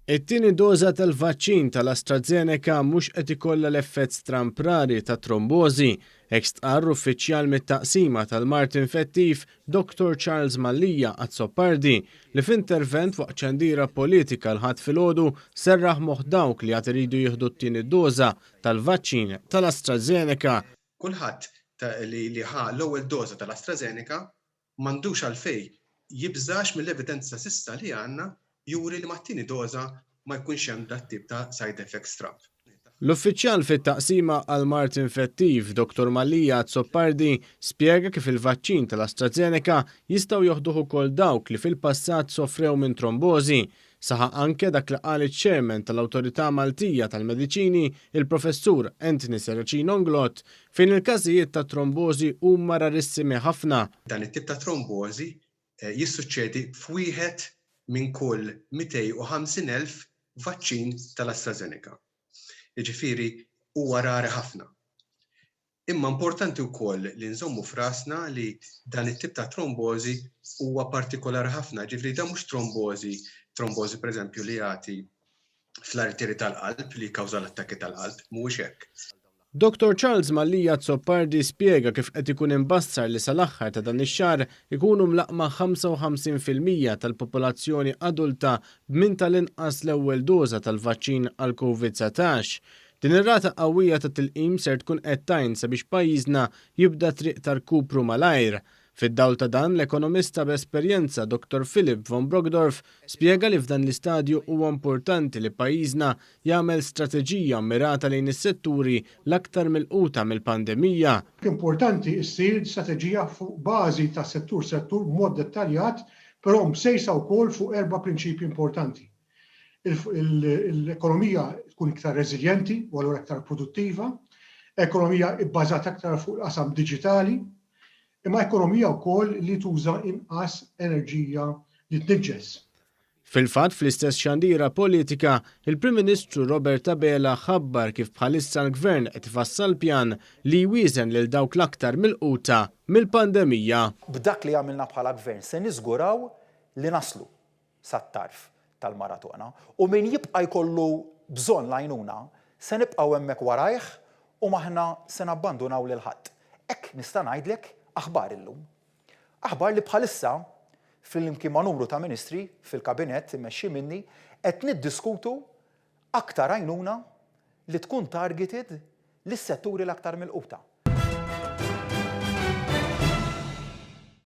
It-tieni doża tal-vaċċin tal-AstraZeneca mhux qed ikollha l-effett stramprari ta' trombożi, hekk stqarr uffiċjal mit-taqsima tal-Mart Infettiv Dr. Charles Mallija Azzopardi li f'intervent waqt ċandira politika l-ħadd filgħodu serraħ moħħ dawk li għad iridu jieħdu t-tieni doża tal-vaċċin tal-AstraZeneca. Kulħadd li ħa l-ewwel doża tal-AstraZeneca m'għandux għalfejn jibżax mill-evidenza s'issa li għandna juri li mat-tieni doża ma jkunx hemm dat tip ta' side effects trap. L-uffiċjal fit-taqsima għal Mart Infettiv Dr. Mallija Azzopardi spjega kif il-vaċċin tal-AstraZeneca jistgħu joħduh ukoll dawk li fil-passat sofrew minn trombożi. Saħaq anke dak li qal iċ-Chairman tal-Awtorità Maltija tal-Mediċini, il-Professur Anthony Serracino-Nglot, fejn il-każijiet ta' trombożi huma rarissimi ħafna. Dan it-tip ta' trombożi jissuċċedi f'wieħed minn kull 250,000 vaċċin tal-AstraZeneca. Jiġifieri huwa rari ħafna. Imma importanti wkoll li nżommu f'rasna li dan it-tip ta' trombożi huwa partikolari ħafna, ġifieri dan mhux trombożi pereżempju li jagħti fl-arterji tal-qalb li jikkawża l-attakki tal-qalb, mhuwiex hekk. Dr. Charles Mallija Azzopardi spjega kif qed ikun imbassar li sal-aħħar ta' dan ix-xahar ikunu mlaqma 55% tal-popolazzjoni adulta b'min tal-inqas l-ewwel doża tal-vaċċin għal COVID-19. Din ir-rata qawwija ta' tilqim ser tkun qed tgħin sabiex pajjiżna jibda triq ta' rkupru malajr. Fid-dawl ta' dan l-ekonomista b'esperjenza Dr. Philip von Brogdorf spjega li f'dan l-istadju huwa importanti li pajjiżna jagħmel strateġija mirata lejn is-setturi l-aktar milquta mill-pandemija. Importanti ssir strateġija fuq bażi ta' settur b'mod dettaljat, però msejsa wkoll fuq 4 prinċipji importanti. L-ekonomija tkun iktar reżiljenti u allura aktar produttiva, ekonomija bbażata aktar fuq qasam diġitali, imma ekonomija wkoll li tuża inqas enerġija li tniġġes. Fil-fatt fl-istess xandira politika, il-Prim Ministru Robert Abela ħabbar kif bħalissa l-Gvern qed ifassal pjan li jwieżen lil dawk l-aktar milquta mill-pandemija. B'dak li għamilna bħala Gvern se niżguraw li naslu sat-tarf tal-maratona u min jibqa' jkollu bżonn l-għajnuna se nibqgħu hemmhekk warajh u maħna se nabbandunaw lil ħadd. Hekk nista' ngħidlek aħbar illum. Aħbar li bħalissa fil-imkien ma' numru ta' ministri fil-kabinett immexxi minni qed niddiskutu aktar għajnuna li tkun targeted lis-setturi l-aktar milquta.